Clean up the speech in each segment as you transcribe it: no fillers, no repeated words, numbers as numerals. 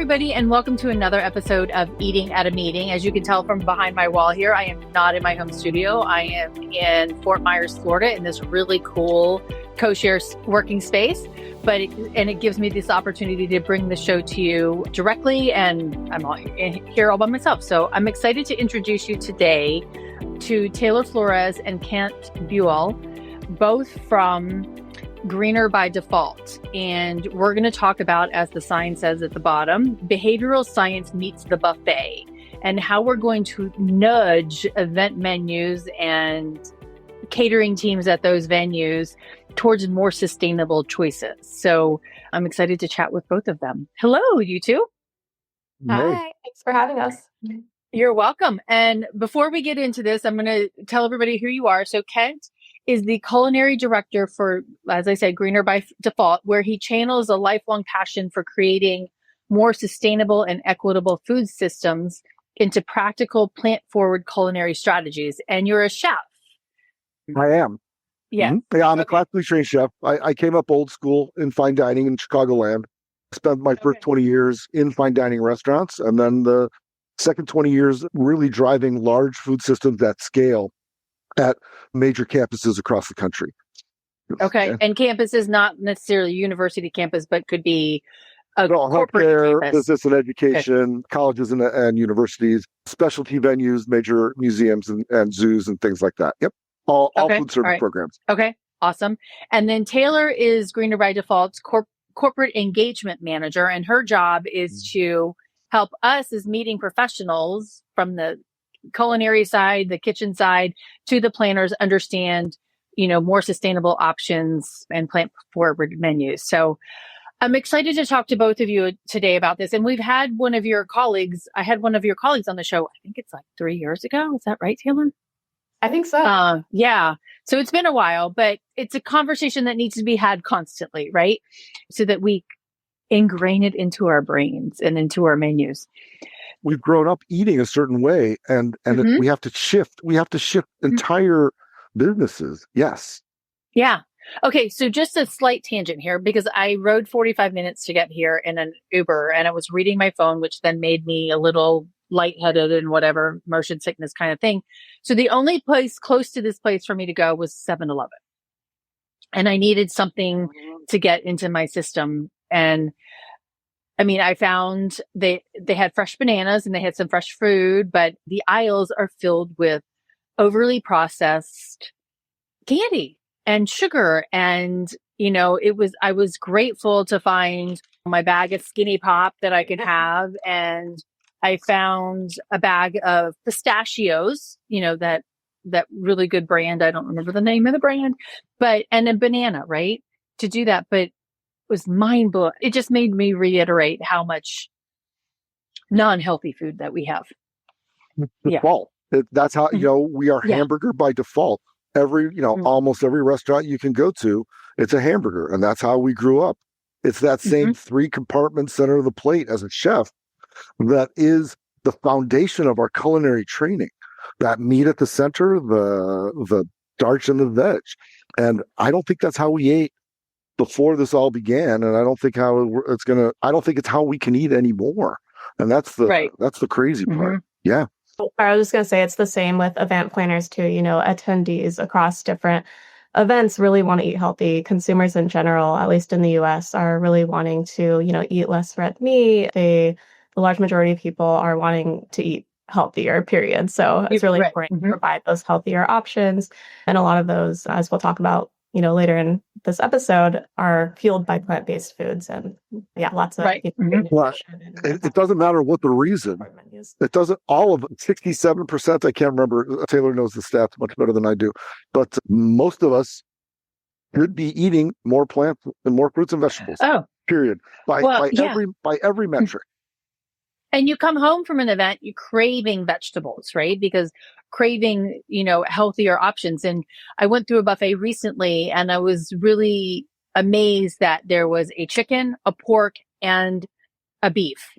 everybody, and welcome to another episode of Eating at a Meeting. As you can tell from behind my wall here, I am not in my home studio. I am in Fort Myers, Florida, in this really cool co-share working space. But it gives me this opportunity to bring the show to you directly, and I'm here all by myself. So I'm excited to introduce you today to Taylor Flores and Kent Buell, both from Greener by Default. And we're going to talk about, as the sign says at the bottom, behavioral science meets the buffet, and how we're going to nudge event menus and catering teams at those venues towards more sustainable choices. So I'm excited to chat with both of them. Hello, you two. Hi, thanks for having us. You're welcome. And before we get into this, I'm going to tell everybody who you are. So Kent is the Culinary Director for, as I said, Greener by Default, where he channels a lifelong passion for creating more sustainable and equitable food systems into practical plant-forward culinary strategies. And you're a chef. I am. Yeah. Mm-hmm. Yeah, I'm a classically trained chef. I came up old school in fine dining in Chicagoland. Spent my first 20 years in fine dining restaurants, and then the second 20 years really driving large food systems at scale at major campuses across the country. Okay. And campus is not necessarily university campus, but could be a corporate healthcare, campus. business and education, colleges and universities, specialty venues, major museums and zoos and things like that. Yep. All food service programs. Okay. Awesome. And then Taylor is Greener by Default's corporate engagement manager, and her job is to help us as meeting professionals from the culinary side, the kitchen side, to the planners understand, more sustainable options and plant forward menus. So I'm excited to talk to both of you today about this. And we've had I had one of your colleagues on the show, I think it's like 3 years ago. Is that right, Taylor? I think so. Yeah. So it's been a while, but it's a conversation that needs to be had constantly, right? So that we ingrain it into our brains and into our menus. We've grown up eating a certain way, and we have to shift. We have to shift entire businesses. Yes. Yeah. Okay. So just a slight tangent here, because I rode 45 minutes to get here in an Uber, and I was reading my phone, which then made me a little lightheaded and whatever, motion sickness kind of thing. So the only place close to this place for me to go was 7-Eleven. And I needed something to get into my system. And I mean, I found they had fresh bananas and they had some fresh food, but the aisles are filled with overly processed candy and sugar. And, I was grateful to find my bag of Skinny Pop that I could have. And I found a bag of pistachios, that really good brand. I don't remember the name of the brand, and a banana, right? To do that. But was mind-blowing. It just made me reiterate how much non-healthy food that we have. Default. That's how, we are hamburger by default. Almost every restaurant you can go to, it's a hamburger. And that's how we grew up. It's that same 3-compartment center of the plate as a chef that is the foundation of our culinary training. That meat at the center, the starch and the veg. And I don't think that's how we ate before this all began, and I don't think it's how we can eat anymore. And that's the crazy part. Yeah. I was just going to say it's the same with event planners too. Attendees across different events really want to eat healthy. Consumers in general, at least in the US, are really wanting to, eat less red meat. The large majority of people are wanting to eat healthier, period. So it's really important to provide those healthier options. And a lot of those, as we'll talk about, later in this episode, are fueled by plant-based foods. And lots of it doesn't matter what the reason. It doesn't, all of it, 67%, I can't remember. Taylor knows the stats much better than I do. But most of us should be eating more plants and more fruits and vegetables. Oh. Period. By every metric. And you come home from an event, you're craving vegetables, right? Because craving, healthier options. And I went through a buffet recently, and I was really amazed that there was a chicken, a pork, and a beef.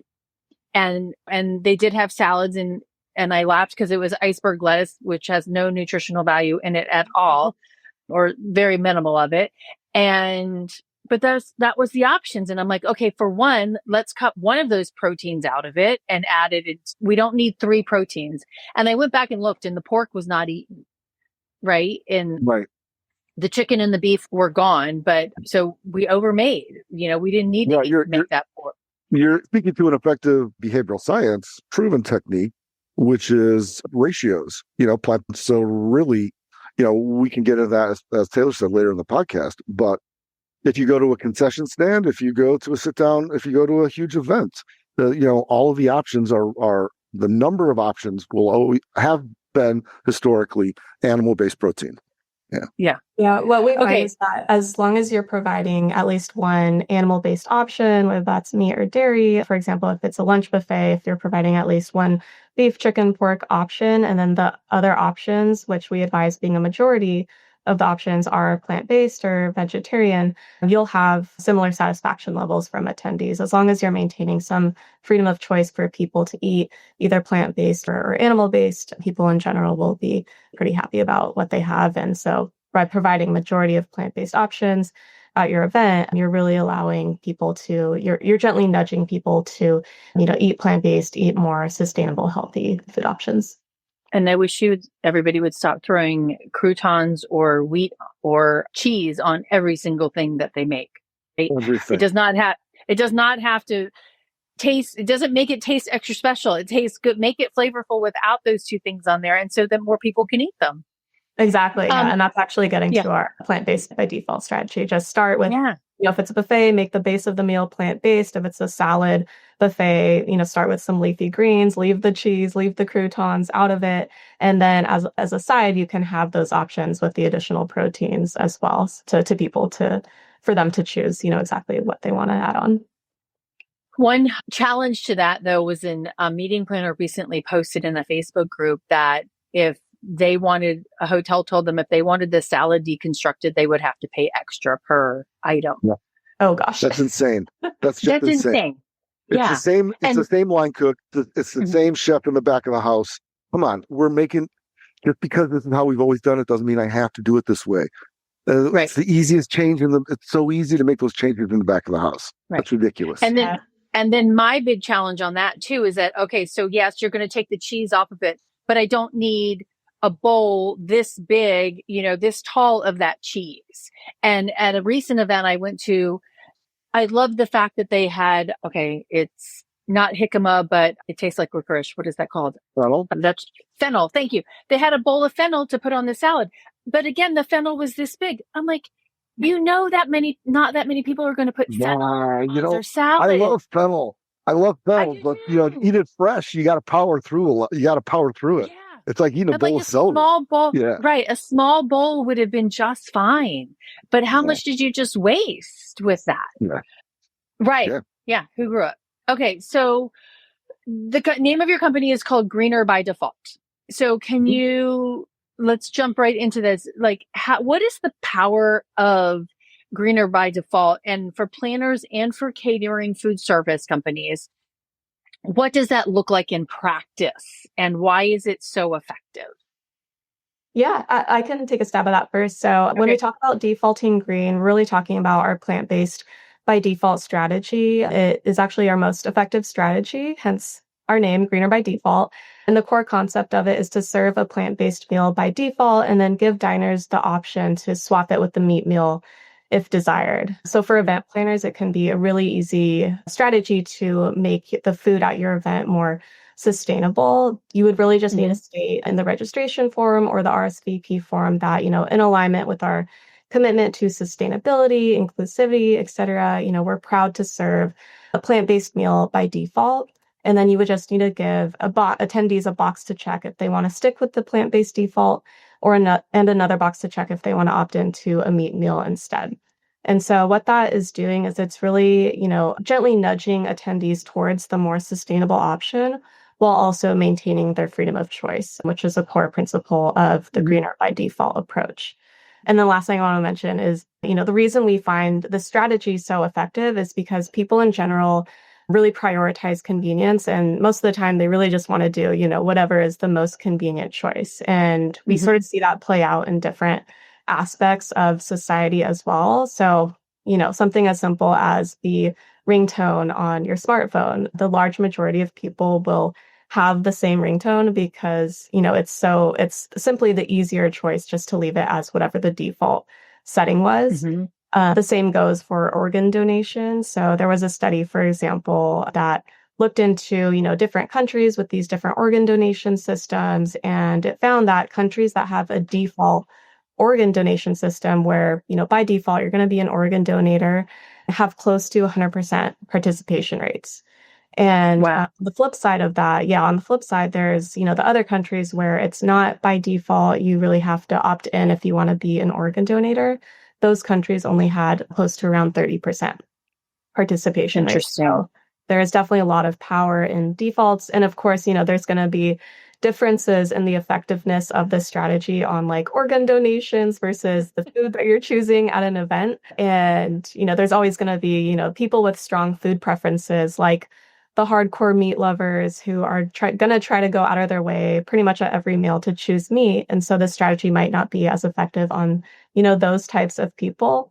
And they did have salads, and I laughed because it was iceberg lettuce, which has no nutritional value in it at all, or very minimal of it. And but that was the options. And I'm like, okay, for one, let's cut one of those proteins out of it and add it. We don't need 3 proteins. And I went back and looked, and the pork was not eaten. Right. And Right. the chicken and the beef were gone. But so we overmade, we didn't need to make that pork. You're speaking to an effective behavioral science proven technique, which is ratios, plant. So really, we can get into that as Taylor said later in the podcast, but if you go to a concession stand, if you go to a sit down, if you go to a huge event, all of the options are the number of options will always have been historically animal-based protein. Yeah. What we find is that as long as you're providing at least one animal-based option, whether that's meat or dairy, for example, if it's a lunch buffet, if you're providing at least one beef, chicken, pork option, and then the other options, which we advise being a majority of the options are plant-based or vegetarian, you'll have similar satisfaction levels from attendees as long as you're maintaining some freedom of choice for people to eat either plant-based or animal-based. People in general will be pretty happy about what they have. And so by providing majority of plant-based options at your event, you're really allowing people to, you're gently nudging people to, eat plant-based, eat more sustainable, healthy food options. And I wish everybody would stop throwing croutons or wheat or cheese on every single thing that they make. It does not have to taste. It doesn't make it taste extra special. It tastes good. Make it flavorful without those 2 things on there. And so then more people can eat them. Exactly. And that's actually getting to our plant-based by default strategy. Just start with, if it's a buffet, make the base of the meal plant-based. If it's a salad buffet, start with some leafy greens, leave the cheese, leave the croutons out of it. And then as a side, you can have those options with the additional proteins as well to people for them to choose, exactly what they want to add on. One challenge to that, though, was in a meeting planner recently posted in the Facebook group that if they wanted, a hotel told them if they wanted the salad deconstructed, they would have to pay extra per item. Yeah. Oh gosh, that's insane. That's insane. It's the same. It's the same line cook. It's the same chef in the back of the house. Come on, we're making just because this is how we've always done it doesn't mean I have to do it this way. Right. It's the easiest change it's so easy to make those changes in the back of the house. Right. That's ridiculous. And then my big challenge on that too is that so yes, you're going to take the cheese off of it, but I don't need a bowl this big, this tall of that cheese. And at a recent event I went to, I loved the fact that they had, it's not jicama, but it tastes like licorice. What is that called? Fennel. That's fennel. Thank you. They had a bowl of fennel to put on the salad. But again, the fennel was this big. I'm like, not that many people are going to put fennel on their salad. I love fennel. But eat it fresh. You got to power through it. Yeah. It's like eating a bowl of celery. Small bowl, right? A small bowl would have been just fine. But how much did you just waste with that? Yeah. Right. Yeah. Who grew up? Okay. So the name of your company is called Greener by Default. So can you, let's jump right into this. Like, what is the power of Greener by Default? And for planners and for catering food service companies, what does that look like in practice, and why is it so effective? Yeah, I can take a stab at that first. So when we talk about defaulting green, we're really talking about our plant-based by default strategy. It is actually our most effective strategy, hence our name, Greener by Default. And the core concept of it is to serve a plant-based meal by default and then give diners the option to swap it with the meat meal if desired. So for event planners, it can be a really easy strategy to make the food at your event more sustainable. You would really just need to state in the registration form or the RSVP form that, in alignment with our commitment to sustainability, inclusivity, et cetera, we're proud to serve a plant-based meal by default. And then you would just need to give attendees a box to check if they want to stick with the plant-based default, and another box to check if they want to opt into a meat meal instead. And so what that is doing is it's really, gently nudging attendees towards the more sustainable option while also maintaining their freedom of choice, which is a core principle of the Greener by Default approach. And the last thing I want to mention is, the reason we find the strategy so effective is because people in general really prioritize convenience. And most of the time, they really just want to do, whatever is the most convenient choice. And we sort of see that play out in different aspects of society as well. So something as simple as the ringtone on your smartphone. The large majority of people will have the same ringtone because, it's simply the easier choice just to leave it as whatever the default setting was. The same goes for organ donation. So there was a study, for example, that looked into, different countries with these different organ donation systems. And it found that countries that have a default organ donation system where, by default, you're going to be an organ donator, have close to 100% participation rates. And the flip side of that, on the flip side, there's, the other countries where it's not by default, you really have to opt in if you want to be an organ donator. Those countries only had close to around 30% participation rate. So there is definitely a lot of power in defaults. And of course, there's going to be differences in the effectiveness of this strategy on like organ donations versus the food that you're choosing at an event. And, there's always going to be, people with strong food preferences, like the hardcore meat lovers who are going to try to go out of their way pretty much at every meal to choose meat. And so the strategy might not be as effective on, those types of people.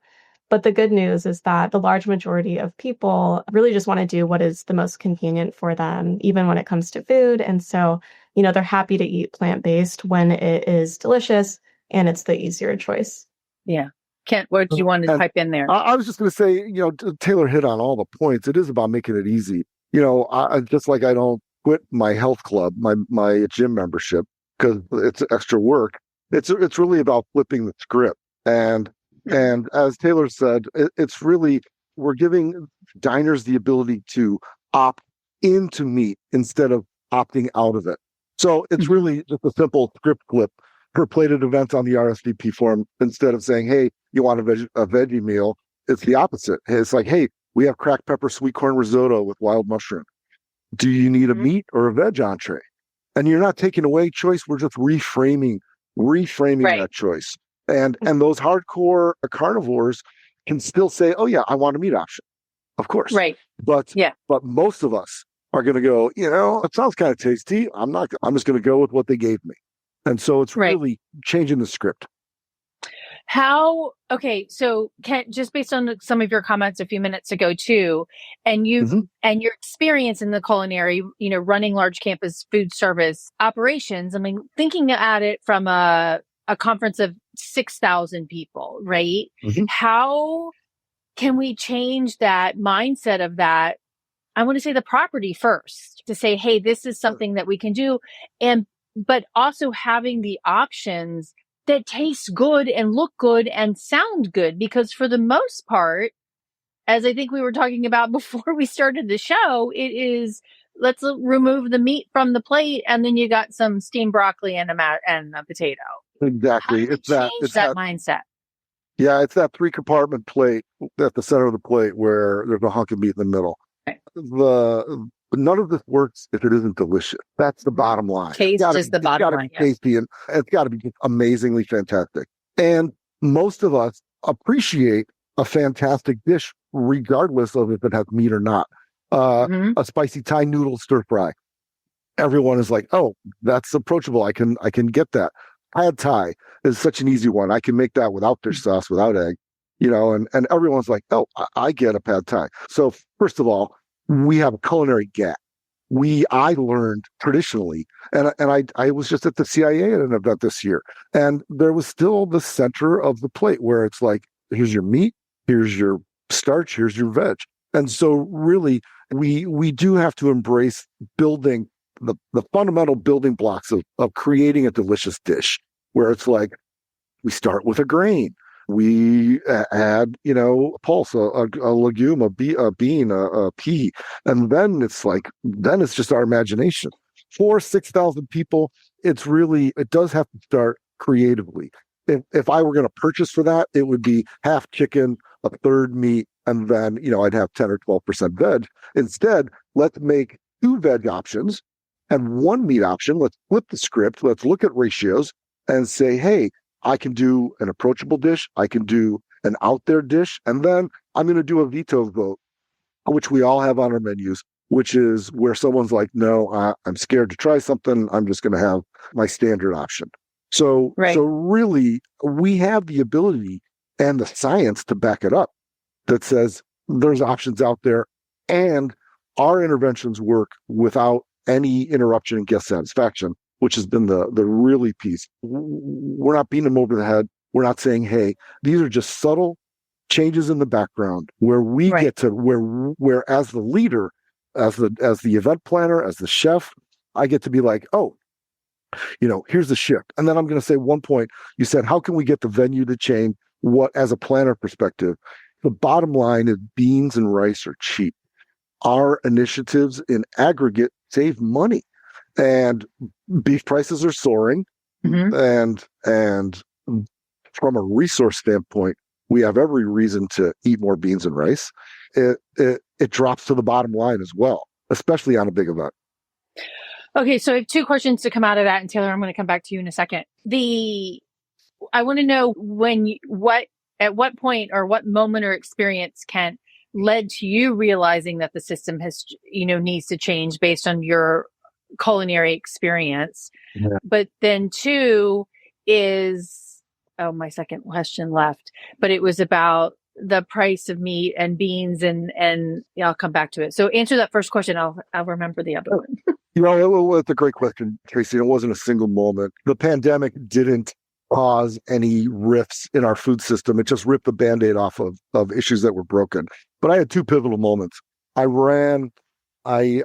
But the good news is that the large majority of people really just want to do what is the most convenient for them, even when it comes to food. And so, they're happy to eat plant-based when it is delicious and it's the easier choice. Yeah. Kent, what do you want to type in there? I was just going to say, Taylor hit on all the points. It is about making it easy. I just like I don't quit my health club, my gym membership because it's extra work. It's really about flipping the script. And as Taylor said, it's really, we're giving diners the ability to opt into meat instead of opting out of it. So it's really just a simple script flip per plated events on the RSVP form. Instead of saying, hey, you want a veggie meal? It's the opposite. It's like, hey, we have cracked pepper sweet corn risotto with wild mushroom. Do you need a meat or a veg entree? And you're not taking away choice. We're just reframing that choice. And those hardcore carnivores can still say, oh yeah, I want a meat option. Of course. Right. But most of us are going to go, it sounds kind of tasty. I'm just going to go with what they gave me. And so it's really changing the script. So Kent, just based on some of your comments a few minutes ago too, and and your experience in the culinary, running large campus food service operations, I mean, thinking at it from a conference of 6,000 people, right? How can we change that mindset of that? I want to say the property first to say, hey, this is something that we can do. But also having the options that taste good and look good and sound good, because for the most part, as I think we were talking about before we started the show, it is, let's remove the meat from the plate and then you got some steamed broccoli and a potato. Exactly. It's that mindset. Yeah, it's that 3-compartment plate at the center of the plate where there's a hunk of meat in the middle. Right. None of this works if it isn't delicious. That's the bottom line. Taste is the bottom line. It's got to be tasty and it's got to be amazingly fantastic. And most of us appreciate a fantastic dish regardless of if it has meat or not. A spicy Thai noodle stir fry. Everyone is like, oh, that's approachable. I can get that. Pad Thai is such an easy one. I can make that without fish sauce, without egg, and everyone's like, oh, I get a Pad Thai. So first of all, we have a culinary gap. I learned traditionally, and I was just at the CIA at an event this year, and there was still the center of the plate where it's like, here's your meat, here's your starch, here's your veg. And so really, we do have to embrace building the fundamental building blocks of creating a delicious dish, where it's like, we start with a grain. We add, a pulse, a legume, a bean, a pea. And then it's just our imagination. For 6,000 people, it does have to start creatively. If I were going to purchase for that, it would be half chicken, a third meat, and then, I'd have 10 or 12% veg. Instead, let's make 2 veg options and 1 meat option. Let's flip the script. Let's look at ratios and say, hey, I can do an approachable dish. I can do an out there dish. And then I'm going to do a veto vote, which we all have on our menus, which is where someone's like, no, I'm scared to try something. I'm just going to have my standard option. So really, we have the ability and the science to back it up. that says there's options out there, and our interventions work without any interruption in guest satisfaction, which has been the really piece. We're not beating them over the head. We're not saying, hey, these are just subtle changes in the background where we get to where as the leader, as the event planner, as the chef, I get to be like, oh, here's the shift. And then I'm going to say one point, you said, how can we get the venue to change? What, as a planner perspective, the bottom line is beans and rice are cheap. Our initiatives in aggregate save money, and beef prices are soaring. And from a resource standpoint, we have every reason to eat more beans and rice. It drops to the bottom line as well, especially on a big event. Okay, so I have two questions to come out of that, and Taylor, I'm going to come back to you in a second. I want to know at what point or what moment or experience, Kent, led to you realizing that the system has, needs to change based on your culinary experience. Yeah. But then two is, my second question left, but it was about the price of meat and beans and I'll come back to it. So answer that first question. I'll remember the other one. It's a great question, Tracy. It wasn't a single moment. The pandemic didn't cause any rifts in our food system. It just ripped the Band-Aid off of issues that were broken. But I had two pivotal moments. I had a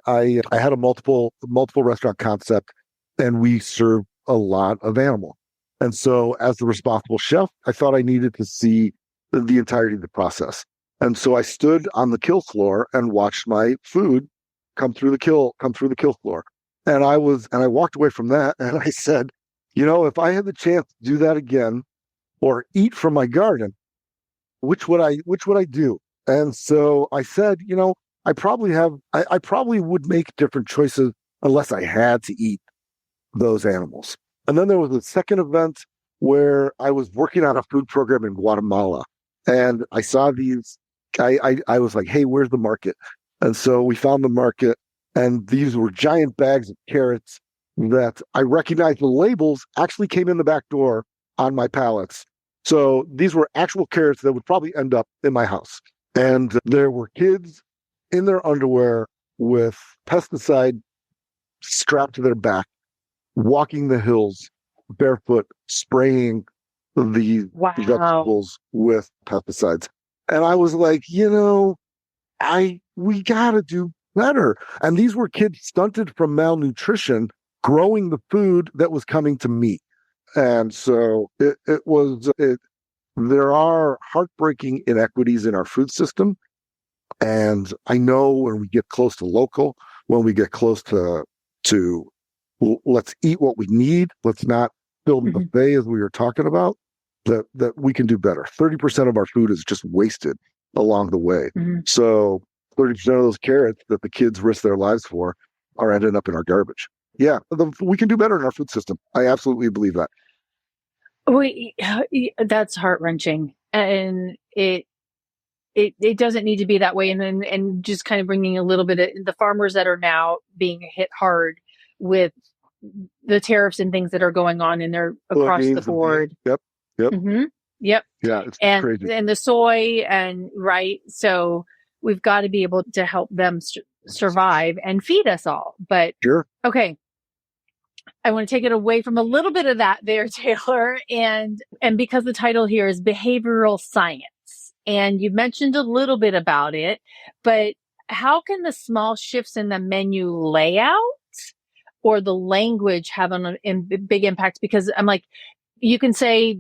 multiple restaurant concept, and we served a lot of animal. And so as the responsible chef, I thought I needed to see the entirety of the process. And so I stood on the kill floor and watched my food come through the kill floor. And I walked away from that, and I said, if I had the chance to do that again or eat from my garden, which would I do? And so I said, I probably would make different choices unless I had to eat those animals. And then there was a second event where I was working on a food program in Guatemala, and I saw these. I was like, hey, where's the market? And so we found the market, and these were giant bags of carrots that I recognized the labels actually came in the back door on my pallets. So these were actual carrots that would probably end up in my house. And there were kids in their underwear with pesticide strapped to their back, walking the hills barefoot, spraying the vegetables with pesticides. And I was like, we got to do better. And these were kids stunted from malnutrition, growing the food that was coming to me. And so there are heartbreaking inequities in our food system. And I know when we get close to local, when we get close to let's eat what we need, let's not fill the buffet as we were talking about, that we can do better. 30% of our food is just wasted along the way. So 30% of those carrots that the kids risk their lives for are ending up in our garbage. Yeah, we can do better in our food system. I absolutely believe that. That's heart-wrenching. And it doesn't need to be that way. And just kind of bringing a little bit of the farmers that are now being hit hard with the tariffs and things that are going on, and they're across the board. Yep. Yep. Yeah, it's crazy. And the soy so we've got to be able to help them survive and feed us all. But sure. Okay. I want to take it away from a little bit of that there, Taylor. And because the title here is behavioral science, and you mentioned a little bit about it, but how can the small shifts in the menu layout or the language have a big impact? Because I'm like, you can say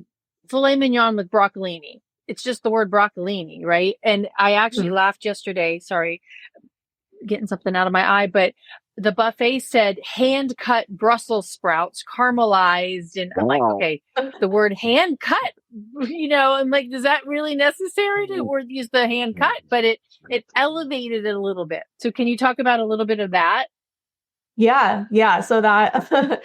filet mignon with broccolini. It's just the word broccolini, right? And I actually laughed yesterday. Sorry, getting something out of my eye, but the buffet said hand cut Brussels sprouts caramelized. And I'm like, okay, the word hand cut, I'm like, is that really necessary to use the hand cut? But it elevated it a little bit. So can you talk about a little bit of that? Yeah. So that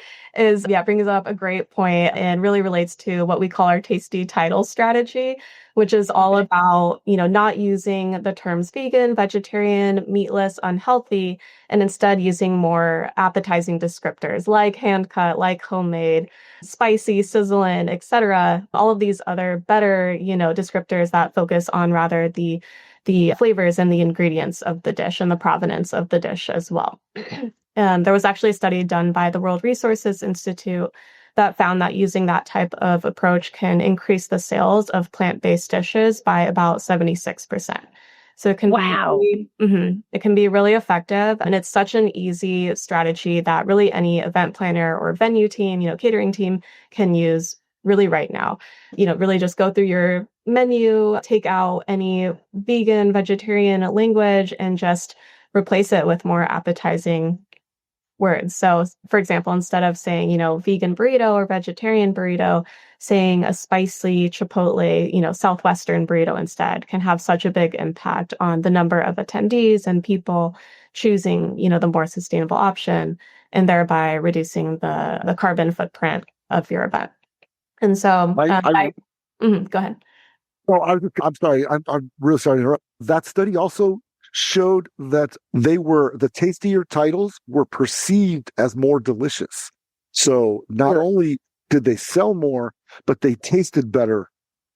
brings up a great point and really relates to what we call our tasty title strategy, which is all about, not using the terms vegan, vegetarian, meatless, unhealthy, and instead using more appetizing descriptors like hand cut, like homemade, spicy, sizzling, etc. All of these other better, descriptors that focus on rather the flavors and the ingredients of the dish and the provenance of the dish as well. There was actually a study done by the World Resources Institute that found that using that type of approach can increase the sales of plant-based dishes by about 76%. So it can it can be really effective, and it's such an easy strategy that really any event planner or venue team, catering team can use really right now. Really just go through your menu, take out any vegan, vegetarian language, and just replace it with more appetizing words. So, for example, instead of saying, vegan burrito or vegetarian burrito, saying a spicy Chipotle, Southwestern burrito instead can have such a big impact on the number of attendees and people choosing, the more sustainable option, and thereby reducing the carbon footprint of your event. And so, go ahead. Well, I'm sorry. I'm really sorry to interrupt. That study also showed that the tastier titles were perceived as more delicious. So not only did they sell more, but they tasted better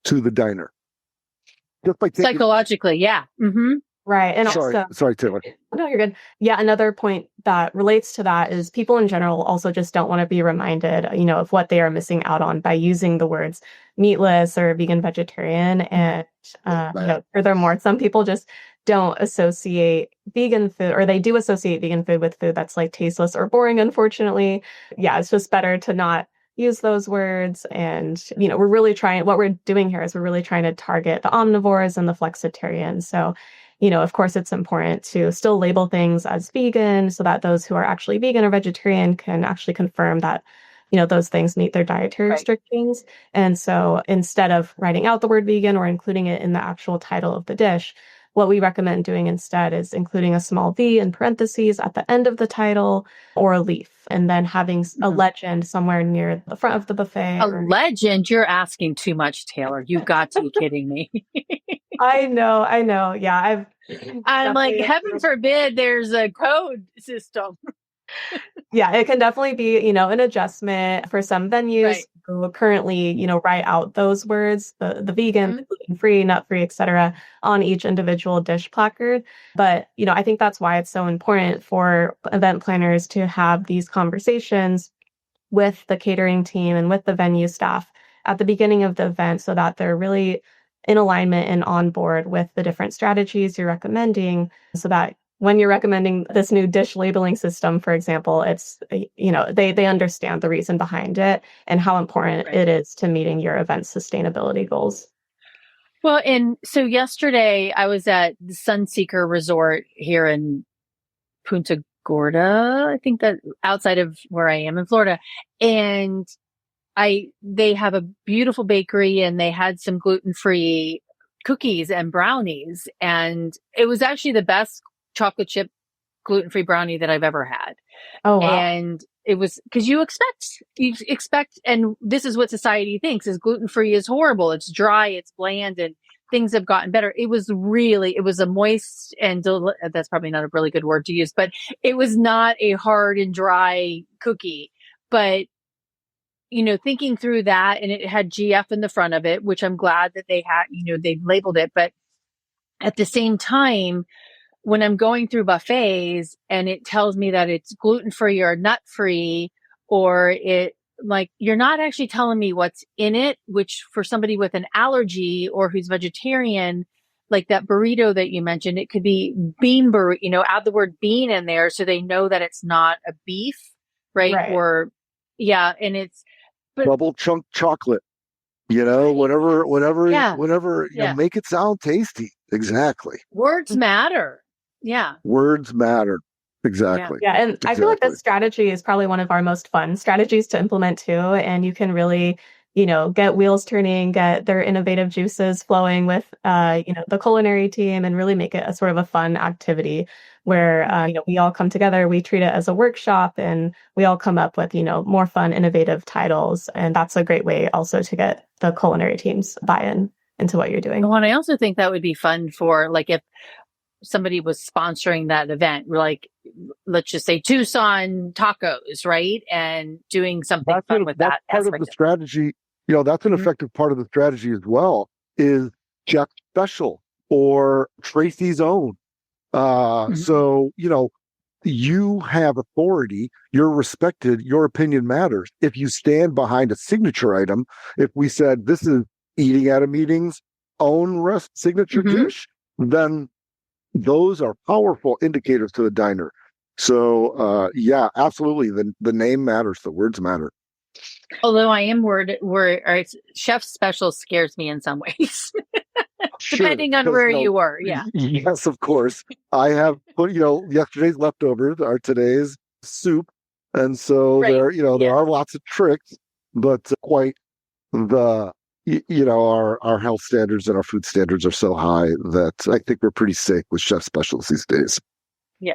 to the diner. Just by psychologically, yeah. Mm-hmm. Right. And sorry, Taylor. No, you're good. Yeah, another point that relates to that is people in general also just don't want to be reminded, of what they are missing out on by using the words meatless or vegan, vegetarian. And, furthermore, some people just don't associate vegan food, or they do associate vegan food with food that's like tasteless or boring, unfortunately. Yeah, it's just better to not use those words. And, we're really trying, what we're doing here is we're really trying to target the omnivores and the flexitarians. So, of course, it's important to still label things as vegan so that those who are actually vegan or vegetarian can actually confirm that, those things meet their dietary restrictions. And so instead of writing out the word vegan or including it in the actual title of the dish, what we recommend doing instead is including a small V in parentheses at the end of the title or a leaf, and then having a legend somewhere near the front of the buffet. Legend? You're asking too much, Taylor. You've got to be kidding me. I know. Yeah, I'm like, heaven forbid there's a code system. Yeah, it can definitely be, an adjustment for some venues who currently, write out those words, the vegan, gluten-free, nut-free, etc., on each individual dish placard. But, I think that's why it's so important for event planners to have these conversations with the catering team and with the venue staff at the beginning of the event so that they're really in alignment and on board with the different strategies you're recommending, so that when you're recommending this new dish labeling system, for example, it's, they understand the reason behind it and how important it is to meeting your event's sustainability goals. Well, and so yesterday I was at the Sunseeker Resort here in Punta Gorda, I think that outside of where I am in Florida. And they have a beautiful bakery, and they had some gluten-free cookies and brownies. And it was actually the best chocolate chip gluten-free brownie that I've ever had. Oh, wow. And it was because you expect, and this is what society thinks is gluten-free is horrible. It's dry, it's bland, and things have gotten better. It was a moist and that's probably not a really good word to use, but it was not a hard and dry cookie. But thinking through that, and it had GF in the front of it, which I'm glad that they had, they've labeled it. But at the same time, when I'm going through buffets and it tells me that it's gluten-free or nut-free, or you're not actually telling me what's in it, which for somebody with an allergy or who's vegetarian, like that burrito that you mentioned, it could be bean burrito, add the word bean in there so they know that it's not a beef, right? Or, yeah, and it's double chunk chocolate, whatever, make it sound tasty. Exactly. Words matter. Yeah. Words matter. Exactly. Yeah. And I feel like this strategy is probably one of our most fun strategies to implement too. And you can really, get wheels turning, get their innovative juices flowing with, the culinary team, and really make it a sort of a fun activity where, we all come together, we treat it as a workshop, and we all come up with, more fun, innovative titles. And that's a great way also to get the culinary team's buy-in into what you're doing. Well, and I also think that would be fun for, like, if somebody was sponsoring that event, like, let's just say Tucson tacos, right? And doing something fun with that. That's part of the strategy. That's an effective part of the strategy as well, is Jack Special or Tracy's Own. So, you have authority, you're respected, your opinion matters. If you stand behind a signature item, if we said this is eating at a meeting's own signature dish, then those are powerful indicators to the diner. So, yeah, absolutely. The name matters. The words matter. Although I am worried, Chef Special scares me in some ways, depending on where you were. Yeah. Yes, of course. I have put, yesterday's leftovers are today's soup. And so there are lots of tricks, but quite our health standards and our food standards are so high that I think we're pretty safe with Chef Specials these days. Yeah.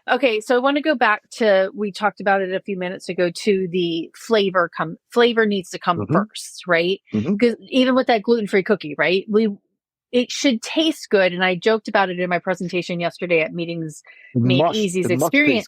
Okay, so I want to go back to, we talked about it a few minutes ago, to the flavor needs to come first, right? Because even with that gluten-free cookie, right? It should taste good. And I joked about it in my presentation yesterday at Meetings Made Easy's experience.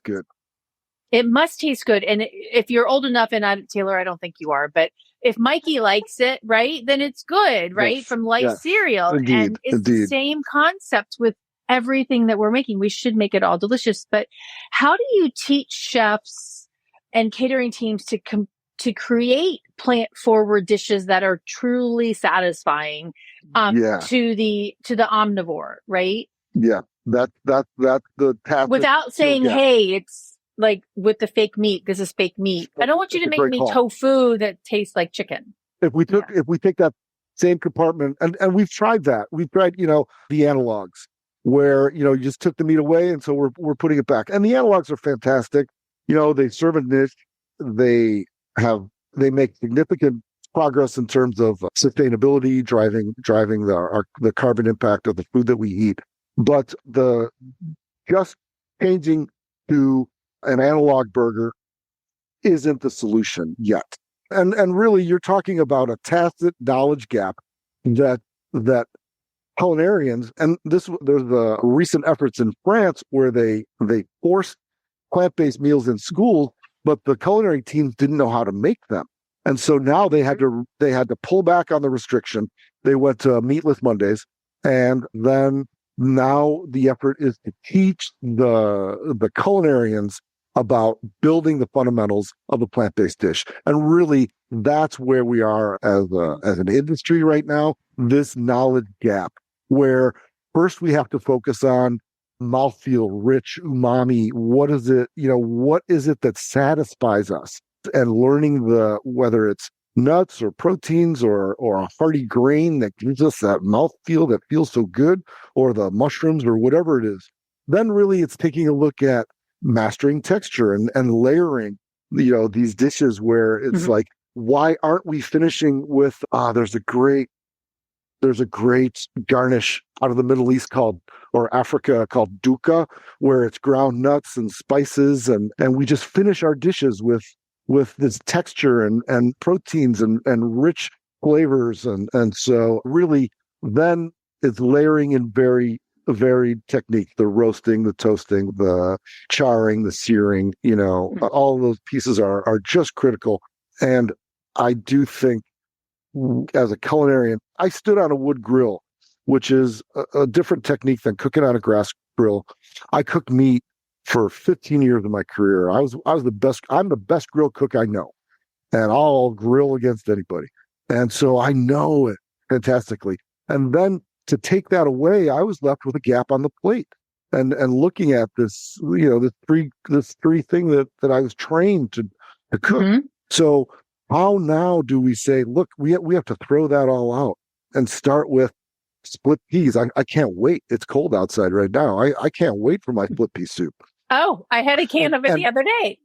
It must taste good. And if you're old enough, and Taylor, I don't think you are, but if Mikey likes it, right, then it's good, right? Yes, From Life Cereal. And it's the same concept with everything that we're making. We should make it all delicious. But how do you teach chefs and catering teams to create plant-forward dishes that are truly satisfying to the omnivore, right? Yeah, that's the task. Without saying, hey, it's like with the fake meat, this is fake meat. I don't want you to make me tofu that tastes like chicken. If we take that same compartment, and we've tried that. We've tried, the analogs where, you just took the meat away, and so we're putting it back. And the analogs are fantastic. They serve a niche. They make significant progress in terms of sustainability, driving the carbon impact of the food that we eat. But just changing to an analog burger isn't the solution yet. And really, you're talking about a tacit knowledge gap that culinarians, and there's recent efforts in France where they forced plant-based meals in schools, but the culinary teams didn't know how to make them. And so now they had to pull back on the restriction. They went to Meatless Mondays, and then now the effort is to teach the culinarians about building the fundamentals of a plant-based dish. And really, that's where we are as an industry right now, this knowledge gap, where first we have to focus on mouthfeel, rich, umami. What is it that satisfies us? And learning whether it's nuts or proteins or a hearty grain that gives us that mouthfeel that feels so good, or the mushrooms or whatever it is. Then really it's taking a look at mastering texture and layering, these dishes where it's like, why aren't we finishing with, there's a great garnish out of the Middle East or Africa called dukkha, where it's ground nuts and spices, and we just finish our dishes with this texture and proteins and rich flavors. And so really then it's layering in very varied techniques, the roasting, the toasting, the charring, the searing, all of those pieces are just critical. And I do think, as a culinarian, I stood on a wood grill, which is a different technique than cooking on a grass grill. I cooked meat for 15 years of my career. I was the best. I'm the best grill cook I know, and I'll grill against anybody. And so I know it fantastically. And then to take that away, I was left with a gap on the plate, and looking at this, this three thing that I was trained to cook. So how now do we say, look, we have to throw that all out and start with split peas? I can't wait. It's cold outside right now. I can't wait for my split pea soup. Oh, I had a can of it the other day.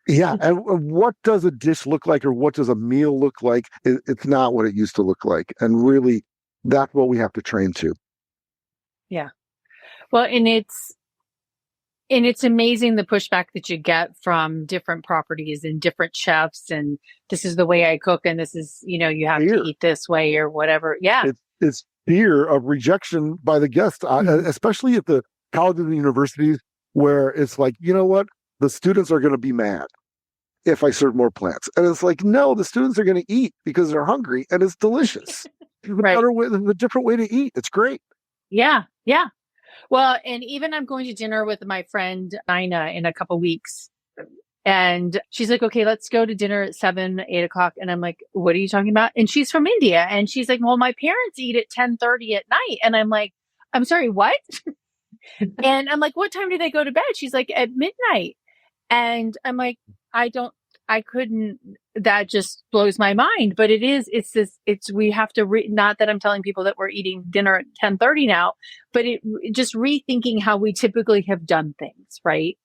Yeah. And what does a dish look like, or what does a meal look like? It's not what it used to look like. And really, that's what we have to train to. Yeah. Well, and it's amazing the pushback that you get from different properties and different chefs. And this is the way I cook. And this is, you have to Fear. eat this way or whatever. Yeah. It's fear of rejection by the guest, especially at the colleges and universities, where it's like, you know what? The students are going to be mad if I serve more plants. And it's like, no, the students are going to eat because they're hungry and it's delicious. Right. There's a different way to eat. It's great. Yeah. Yeah. Well, and even I'm going to dinner with my friend Nina in a couple weeks. And she's like, okay, let's go to dinner at 7, 8 o'clock. And I'm like, what are you talking about? And she's from India. And she's like, well, my parents eat at 10:30 at night. And I'm like, I'm sorry, what? And I'm like, what time do they go to bed? She's like, at midnight. And I'm like, I couldn't, that just blows my mind. But we have to, not that I'm telling people that we're eating dinner at 10:30 now, but it just rethinking how we typically have done things, right?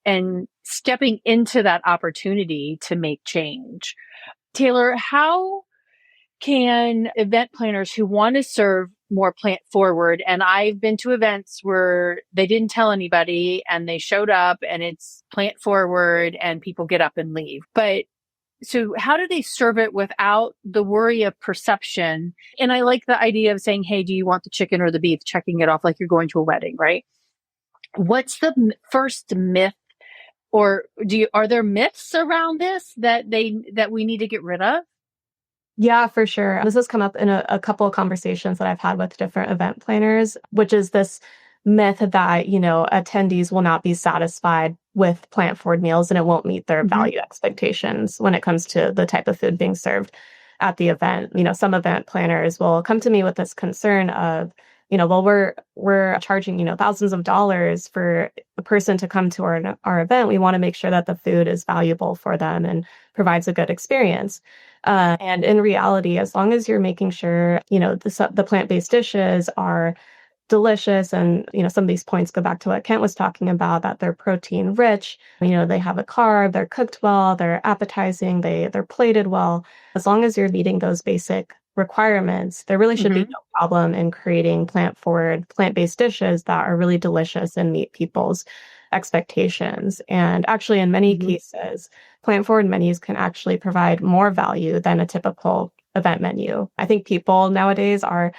And stepping into that opportunity to make change. Taylor, how can event planners who want to serve more plant forward, and I've been to events where they didn't tell anybody and they showed up and it's plant forward and people get up and leave. But so how do they serve it without the worry of perception? And I like the idea of saying, hey, do you want the chicken or the beef? Checking it off like you're going to a wedding, right? What's the first myth, or are there myths around this that we need to get rid of? Yeah, for sure. This has come up in a couple of conversations that I've had with different event planners, which is this myth that, attendees will not be satisfied with plant forward meals and it won't meet their value expectations when it comes to the type of food being served at the event. Some event planners will come to me with this concern of, well, we're charging, thousands of dollars for a person to come to our event. We want to make sure that the food is valuable for them and provides a good experience. And in reality, as long as you're making sure, the plant-based dishes are delicious, and, some of these points go back to what Kent was talking about, that they're protein rich, they have a carb, they're cooked well, they're appetizing, they're plated well. As long as you're meeting those basic requirements, there really should be no problem in creating plant-based dishes that are really delicious and meet people's expectations. And actually, in many cases, plant-forward menus can actually provide more value than a typical event menu. I think people nowadays are,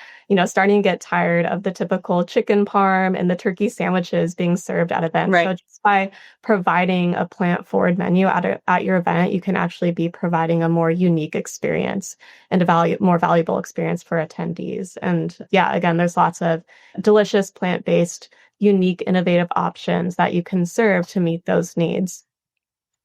starting to get tired of the typical chicken parm and the turkey sandwiches being served at events. Right. So just by providing a plant-forward menu at your event, you can actually be providing a more unique experience and more valuable experience for attendees. And yeah, again, there's lots of delicious plant-based, unique, innovative options that you can serve to meet those needs.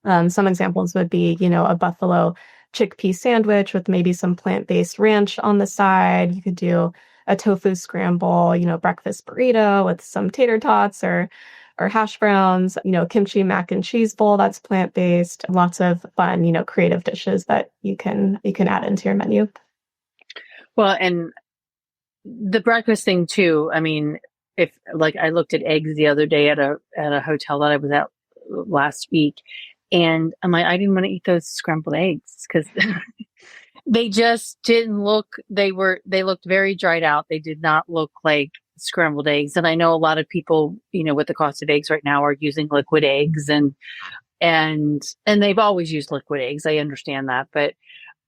Some examples would be, a buffalo chickpea sandwich with maybe some plant-based ranch on the side. You could do a tofu scramble, breakfast burrito with some tater tots or hash browns, kimchi mac and cheese bowl that's plant-based. Lots of fun, creative dishes that you can add into your menu. Well, and the breakfast thing too. I mean, if like I looked at eggs the other day at a hotel that I was at last week, and I'm like, I didn't want to eat those scrambled eggs because they just didn't look. They looked very dried out. They did not look like scrambled eggs. And I know a lot of people, with the cost of eggs right now, are using liquid eggs, and they've always used liquid eggs. I understand that, but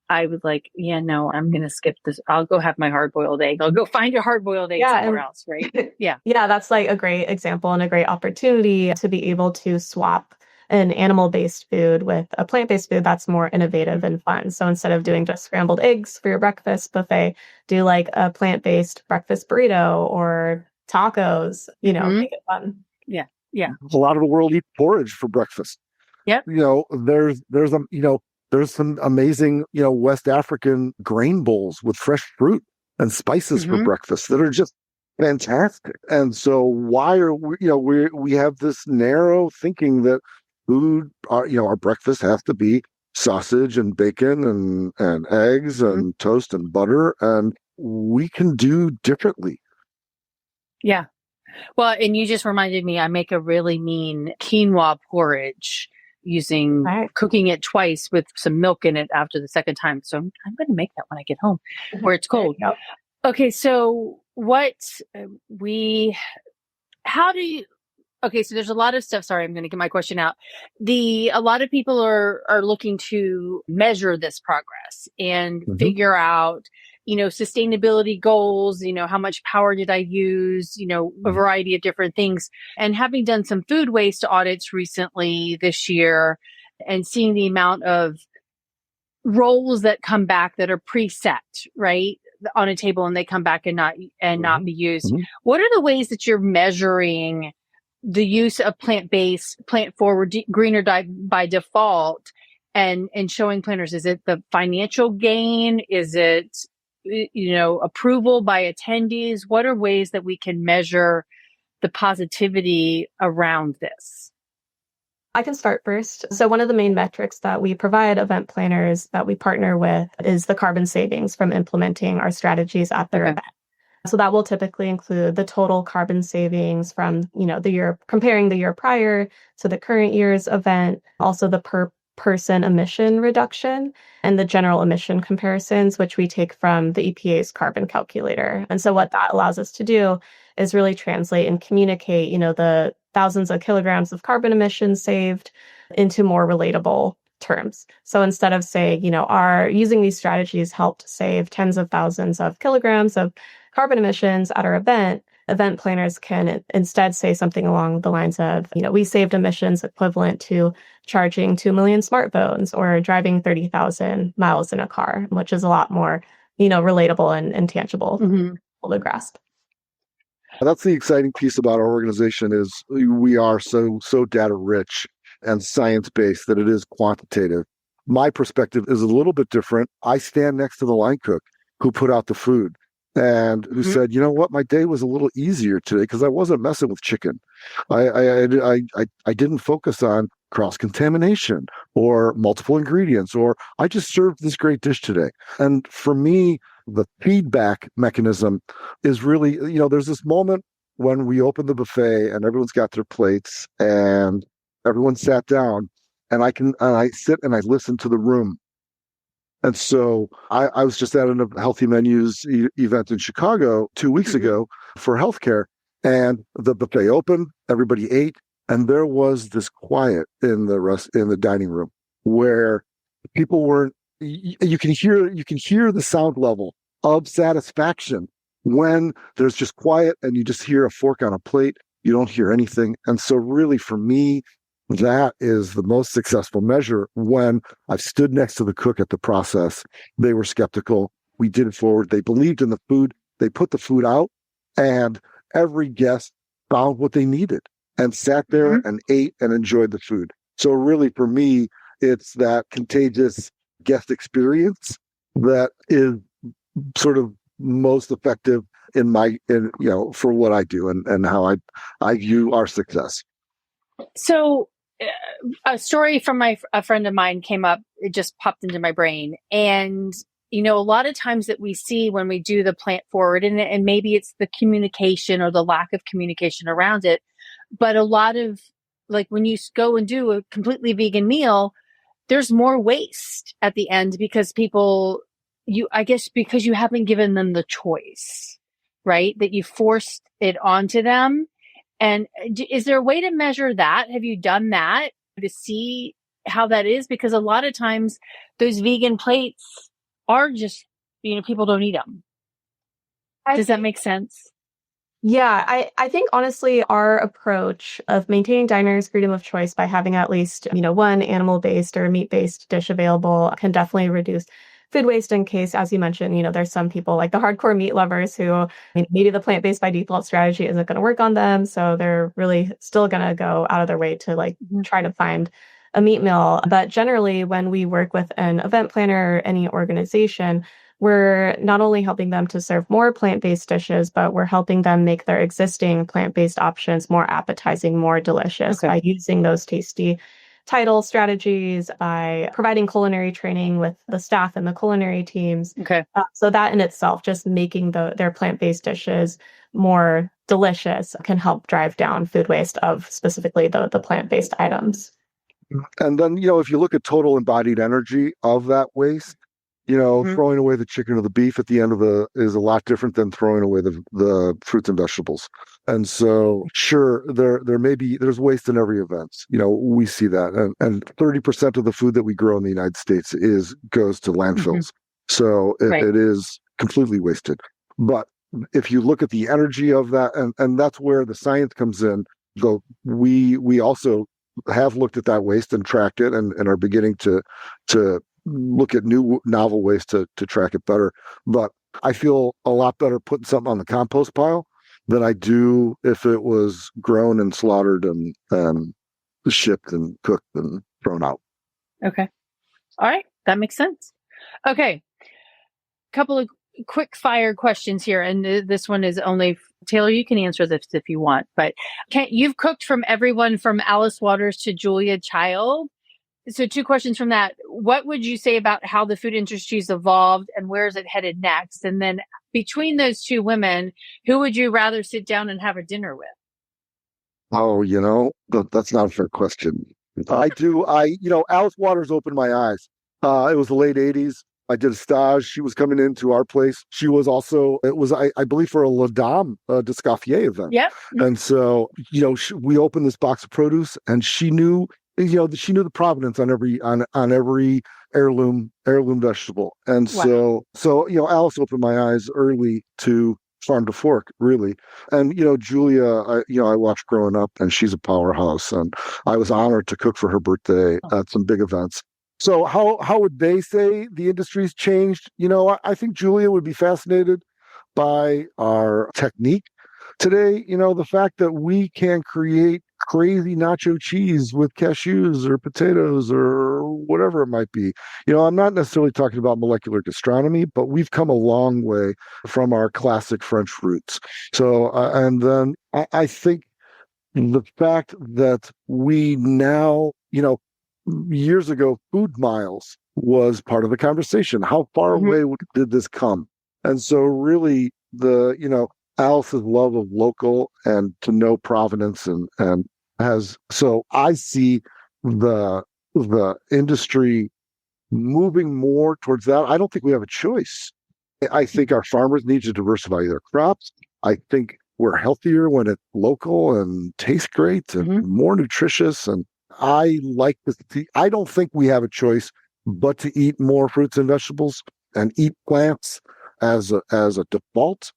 I was like, yeah, no, I'm going to skip this. I'll go have my hard-boiled egg. I'll go find a hard-boiled egg somewhere else, right? Yeah. Yeah, that's like a great example and a great opportunity to be able to swap an animal-based food with a plant-based food that's more innovative and fun. So instead of doing just scrambled eggs for your breakfast buffet, do like a plant-based breakfast burrito or tacos, make it fun. Yeah. Yeah. A lot of the world eat porridge for breakfast. Yep. There's some amazing, West African grain bowls with fresh fruit and spices for breakfast that are just fantastic. And so why are we have this narrow thinking that food, our breakfast has to be sausage and bacon and eggs and toast and butter, and we can do differently. Yeah. Well, and you just reminded me, I make a really mean quinoa porridge using cooking it twice with some milk in it after the second time. So I'm going to make that when I get home where it's cold. Okay. So so there's a lot of stuff. Sorry, I'm going to get my question out. A lot of people are looking to measure this progress and figure out, sustainability goals, how much power did I use, a variety of different things. And having done some food waste audits recently this year and seeing the amount of rolls that come back that are preset, right, on a table, and they come back and not be used. What are the ways that you're measuring the use of plant-based, plant-forward, greener by default, and showing planners? Is it the financial gain? Is it, approval by attendees? What are ways that we can measure the positivity around this? I can start first. So one of the main metrics that we provide event planners that we partner with is the carbon savings from implementing our strategies at their event. So that will typically include the total carbon savings from, the year, comparing the year prior to the current year's event, also the per person emission reduction and the general emission comparisons, which we take from the EPA's carbon calculator. And so what that allows us to do is really translate and communicate, the thousands of kilograms of carbon emissions saved into more relatable terms. So instead of saying, using these strategies helped save tens of thousands of kilograms of carbon emissions at our event planners can instead say something along the lines of, we saved emissions equivalent to charging 2 million smartphones or driving 30,000 miles in a car, which is a lot more, relatable and tangible to grasp. That's the exciting piece about our organization is we are so data rich and science-based that it is quantitative. My perspective is a little bit different. I stand next to the line cook who put out the food and who said, you know what, my day was a little easier today because I wasn't messing with chicken. I didn't focus on cross-contamination or multiple ingredients, or I just served this great dish today. And for me, the feedback mechanism is really, there's this moment when we open the buffet and everyone's got their plates and everyone sat down and I sit and I listen to the room. And so I was just at a Healthy Menus event in Chicago 2 weeks ago for healthcare, and the buffet opened, everybody ate, and there was this quiet in the dining room where people weren't. You can hear the sound level of satisfaction when there's just quiet and you just hear a fork on a plate. You don't hear anything, and so really for me, that is the most successful measure. When I've stood next to the cook at the process, they were skeptical. We did it forward. They believed in the food. They put the food out, and every guest found what they needed and sat there and ate and enjoyed the food. So really for me, it's that contagious guest experience that is sort of most effective for what I do and how I view our success. So a story from a friend of mine came up. It just popped into my brain. And, a lot of times that we see when we do the plant forward, and maybe it's the communication or the lack of communication around it, but a lot of, like, when you go and do a completely vegan meal, there's more waste at the end because because you haven't given them the choice, right? That you forced it onto them. And is there a way to measure that? Have you done that to see how that is? Because a lot of times those vegan plates are just, people don't eat them. Does that make sense? Yeah, I think honestly, our approach of maintaining diners' freedom of choice by having at least, one animal-based or meat-based dish available can definitely reduce food waste in case, as you mentioned, there's some people like the hardcore meat lovers who maybe the plant-based by default strategy isn't going to work on them. So they're really still going to go out of their way to try to find a meat meal. But generally, when we work with an event planner or any organization, we're not only helping them to serve more plant-based dishes, but we're helping them make their existing plant-based options more appetizing, more delicious by using those tasty title strategies, by providing culinary training with the staff and the culinary teams. So that in itself, just making their plant-based dishes more delicious can help drive down food waste of specifically the plant-based items. And then, if you look at total embodied energy of that waste, throwing away the chicken or the beef at the end of is a lot different than throwing away the fruits and vegetables. And so, sure, there's waste in every event. We see that, and 30% of the food that we grow in the United States goes to landfills. So it is completely wasted. But if you look at the energy of that, and that's where the science comes in, though we also have looked at that waste and tracked it, and are beginning to look at new novel ways to track it better. But I feel a lot better putting something on the compost pile than I do if it was grown and slaughtered and shipped and cooked and thrown out. Okay. All right. That makes sense. Okay. Couple of quick fire questions here. And this one is only, Taylor, you can answer this if you want, but you've cooked from everyone from Alice Waters to Julia Child. So 2 questions from that. What would you say about how the food industry's evolved and where is it headed next? And then between those 2 women, who would you rather sit down and have a dinner with? Oh, that's not a fair question. Alice Waters opened my eyes. It was the late 80s. I did a stage. She was coming into our place. She was also, I believe, for a La Dame d'Escoffier event. Yep. And so, we opened this box of produce, and she knew the provenance on every heirloom vegetable. And so Alice opened my eyes early to farm to fork, really. And Julia, I watched growing up, and she's a powerhouse, and I was honored to cook for her birthday at some big events. So how would they say the industry's changed? I think Julia would be fascinated by our technique today. The fact that we can create crazy nacho cheese with cashews or potatoes or whatever it might be. I'm not necessarily talking about molecular gastronomy, but we've come a long way from our classic French roots. So, and then I think the fact that we now, years ago, food miles was part of the conversation. How far away did this come? And so really Alice's love of local and to know provenance so I see the industry moving more towards that. I don't think we have a choice. I think our farmers need to diversify their crops. I think we're healthier when it's local and tastes great and more nutritious. And I like this. I don't think we have a choice but to eat more fruits and vegetables and eat plants as a default.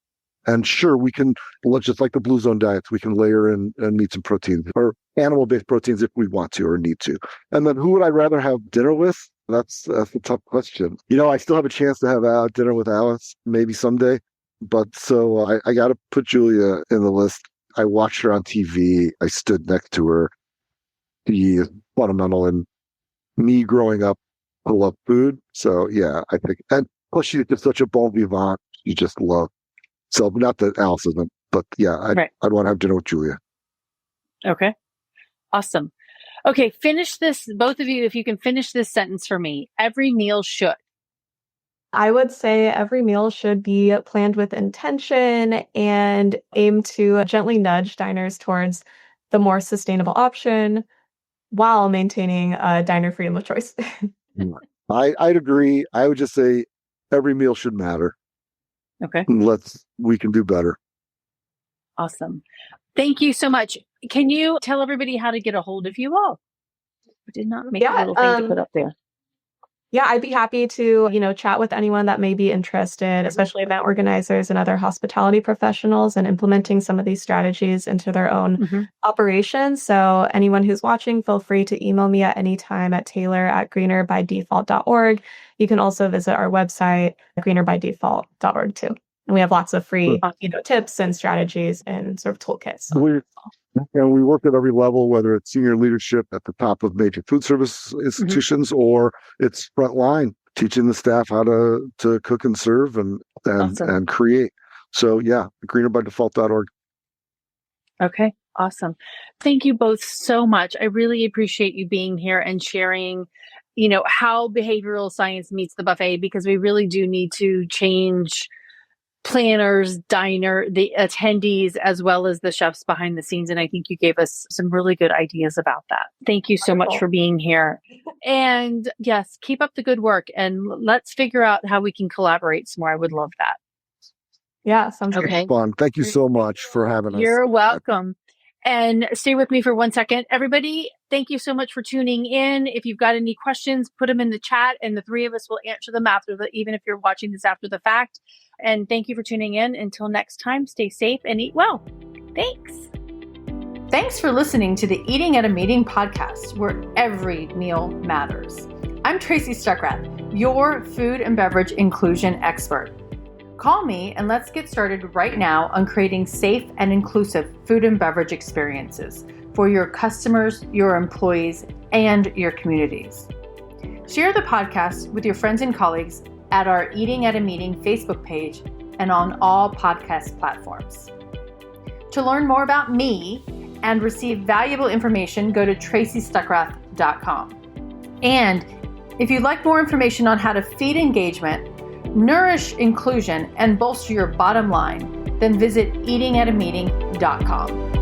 And sure, we can, just like the Blue Zone diets, we can layer in meats and proteins or animal-based proteins if we want to or need to. And then who would I rather have dinner with? That's a tough question. I still have a chance to have dinner with Alice, maybe someday. But so I got to put Julia in the list. I watched her on TV. I stood next to her. She is fundamental in me growing up. I love food. So yeah, I think, and plus she's just such a bon vivant. You just love. So not that Alice isn't, but yeah, I'd want to have dinner with Julia. Okay. Awesome. Okay. Finish this, both of you, if you can finish this sentence for me. Every meal should. I would say every meal should be planned with intention and aim to gently nudge diners towards the more sustainable option while maintaining diner freedom of choice. I'd agree. I would just say every meal should matter. Okay. We can do better. Awesome. Thank you so much. Can you tell everybody how to get a hold of you all? I did not make a little thing to put up there. Yeah, I'd be happy to, chat with anyone that may be interested, especially event organizers and other hospitality professionals, and implementing some of these strategies into their own operations. So anyone who's watching, feel free to email me at any time at taylor@greenerbydefault.org. You can also visit our website, greenerbydefault.org too. And we have lots of free, tips and strategies and sort of toolkits. So. We work at every level, whether it's senior leadership at the top of major food service institutions or it's frontline, teaching the staff how to cook and serve and create. So yeah, greenerbydefault.org. Okay, awesome. Thank you both so much. I really appreciate you being here and sharing, how behavioral science meets the buffet, because we really do need to change planners, the attendees, as well as the chefs behind the scenes. And I think you gave us some really good ideas about that. Thank you so much for being here. And yes, keep up the good work and let's figure out how we can collaborate some more. I would love that. Yeah, sounds okay. Fun. Thank you so much for having us. You're welcome. And stay with me for 1 second. Everybody, thank you so much for tuning in. If you've got any questions, put them in the chat and the three of us will answer them even if you're watching this after the fact. And thank you for tuning in. Until next time, stay safe and eat well. Thanks. Thanks for listening to the Eating at a Meeting podcast, where every meal matters. I'm Tracy Stuckrath, your food and beverage inclusion expert. Call me and let's get started right now on creating safe and inclusive food and beverage experiences for your customers, your employees, and your communities. Share the podcast with your friends and colleagues at our Eating at a Meeting Facebook page and on all podcast platforms. To learn more about me and receive valuable information, go to tracystuckrath.com. And if you'd like more information on how to feed engagement, nourish inclusion, and bolster your bottom line, then visit eatingatameeting.com.